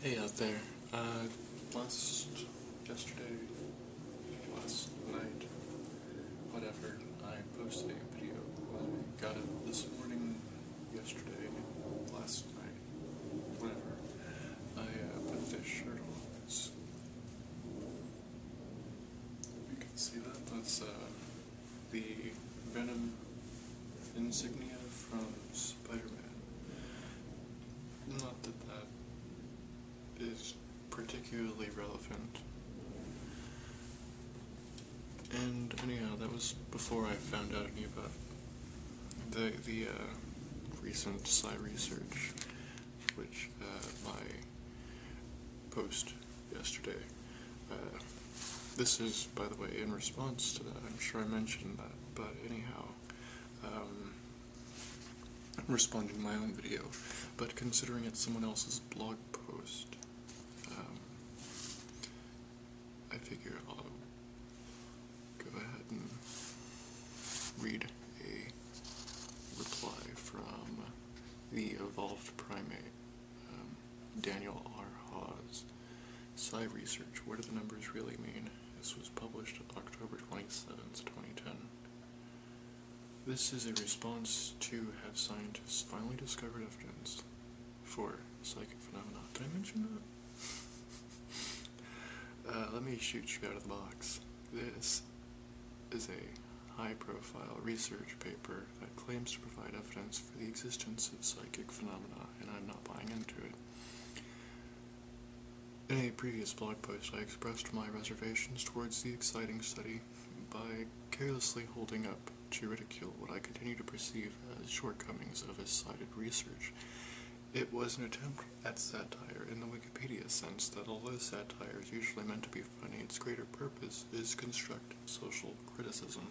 Hey out there, yesterday, last night, whatever, I posted a video. I got it this morning, yesterday, last night, whatever. I put this shirt on. You can see that. That's, the Venom insignia from Spider-Man. Not that that is particularly relevant. And anyhow, that was before I found out any about the recent psi research, which my post yesterday. This is, by the way, in response to that. I'm sure I mentioned that, but anyhow, I'm responding to my own video, but considering it's someone else's blog post, I figure I'll go ahead and read a reply from the evolved primate, Daniel R. Hawes. Psi research, what do the numbers really mean? This was published October 27th, 2010. This is a response to have scientists finally discovered evidence for psychic phenomena. Did I mention that? Let me shoot you out of the box. This is a high-profile research paper that claims to provide evidence for the existence of psychic phenomena, and I'm not buying into it. In a previous blog post, I expressed my reservations towards the exciting study by carelessly holding up to ridicule what I continue to perceive as shortcomings of his cited research. It was an attempt at satire in the Wikipedia sense that although satire is usually meant to be funny, its greater purpose is constructive social criticism.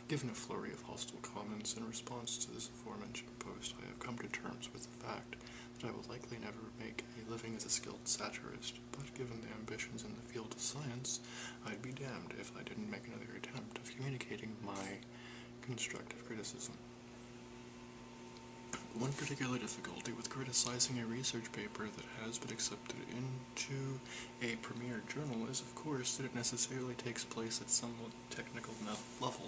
Given a flurry of hostile comments in response to this aforementioned post, I have come to terms with the fact that I will likely never make a living as a skilled satirist, but given the ambitions in the field of science, I'd be damned if I didn't make another attempt of communicating my constructive criticism. One particular difficulty with criticizing a research paper that has been accepted into a premier journal is, of course, that it necessarily takes place at some technical level.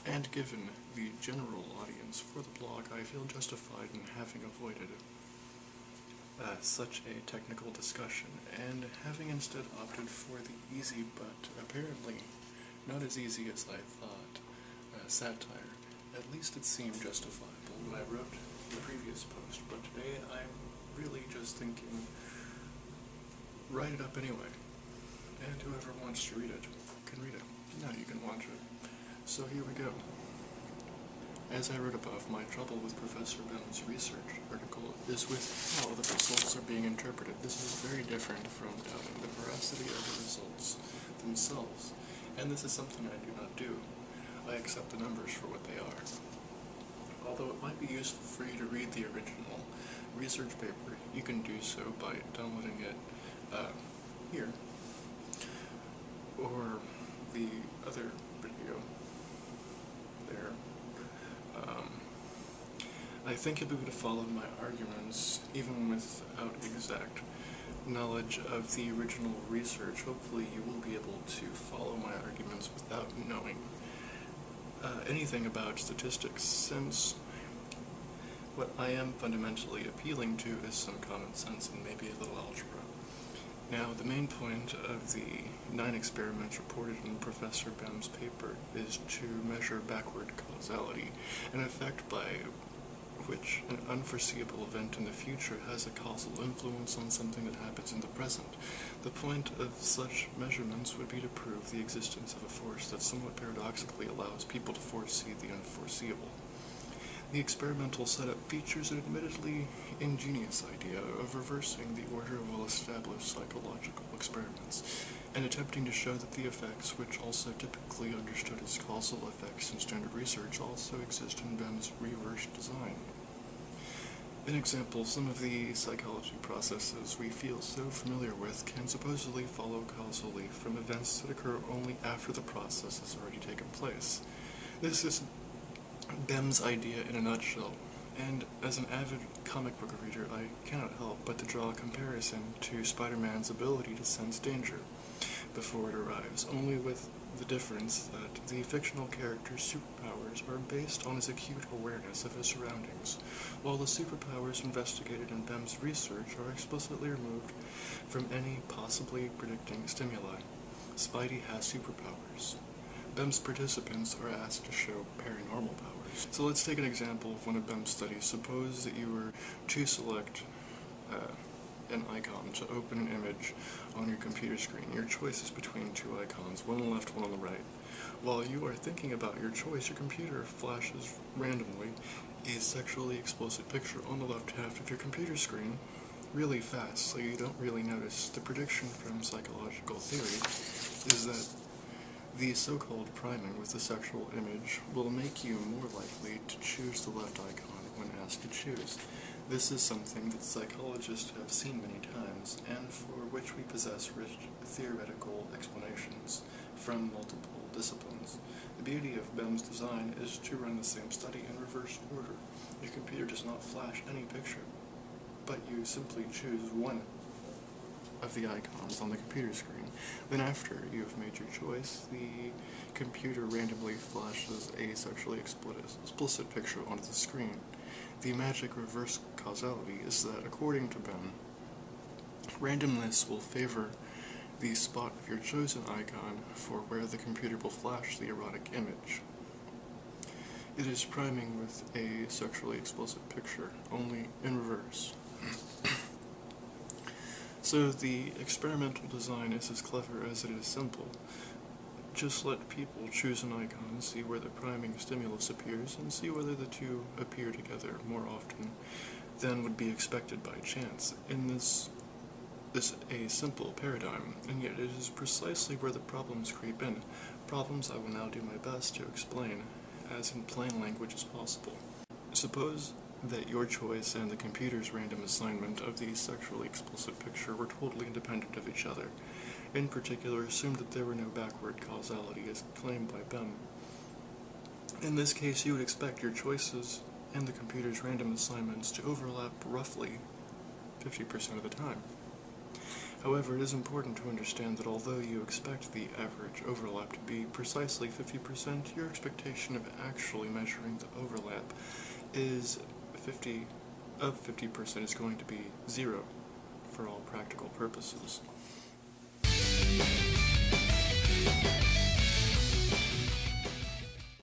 And given the general audience for the blog, I feel justified in having avoided such a technical discussion, and having instead opted for the easy but apparently not as easy as I thought satire. At least it seemed justifiable when I wrote the previous post, but today I'm really just thinking, write it up anyway, and whoever wants to read it can read it. Now you can watch it. So here we go. As I wrote above, my trouble with Professor Bell's research article is with how the results are being interpreted. This is very different from doubting the veracity of the results themselves, and this is something I do not do. I accept the numbers for what they are. Although it might be useful for you to read the original research paper, you can do so by downloading it here, or the other video there. I think you'll be able to follow my arguments even without exact knowledge of the original research. Hopefully you will be able to follow my arguments without knowing anything about statistics, since what I am fundamentally appealing to is some common sense and maybe a little algebra. Now, the main point of the 9 experiments reported in Professor Bem's paper is to measure backward causality, an effect by which an unforeseeable event in the future has a causal influence on something that happens in the present. The point of such measurements would be to prove the existence of a force that somewhat paradoxically allows people to foresee the unforeseeable. The experimental setup features an admittedly ingenious idea of reversing the order of well-established psychological experiments, and attempting to show that the effects, which also typically understood as causal effects in standard research, also exist in Bem's reverse design. An example, some of the psychology processes we feel so familiar with can supposedly follow causally from events that occur only after the process has already taken place. This is Bem's idea in a nutshell, And as an avid comic book reader, I cannot help but to draw a comparison to Spider-Man's ability to sense danger before it arrives, only with the difference that the fictional character's superpowers are based on his acute awareness of his surroundings, while the superpowers investigated in Bem's research are explicitly removed from any possibly predicting stimuli. Spidey has superpowers. Bem's participants are asked to show paranormal powers. So let's take an example of one of Bem's studies. Suppose that you were to select an icon to open an image on your computer screen. Your choice is between two icons, one on the left, one on the right. While you are thinking about your choice, your computer flashes randomly a sexually explicit picture on the left half of your computer screen really fast, so you don't really notice. The prediction from psychological theory is that the so-called priming with the sexual image will make you more likely to choose the left icon when asked to choose. This is something that psychologists have seen many times, and for which we possess rich theoretical explanations from multiple disciplines. The beauty of Bem's design is to run the same study in reverse order. Your computer does not flash any picture, but you simply choose one of the icons on the computer screen. Then after you have made your choice, the computer randomly flashes a sexually explicit picture onto the screen. The magic reverse causality is that, according to Bem, randomness will favor the spot of your chosen icon for where the computer will flash the erotic image. It is priming with a sexually explicit picture, only in reverse. So the experimental design is as clever as it is simple. Just let people choose an icon, see where the priming stimulus appears, and see whether the two appear together more often than would be expected by chance. In this a simple paradigm, and yet it is precisely where the problems creep in. Problems I will now do my best to explain, as in plain language as possible. Suppose that your choice and the computer's random assignment of the sexually explicit picture were totally independent of each other. In particular, assume that there were no backward causality as claimed by Bem. In this case, you would expect your choices and the computer's random assignments to overlap roughly 50% of the time. However, it is important to understand that although you expect the average overlap to be precisely 50%, your expectation of actually measuring the overlap is 50% is going to be 0 for all practical purposes.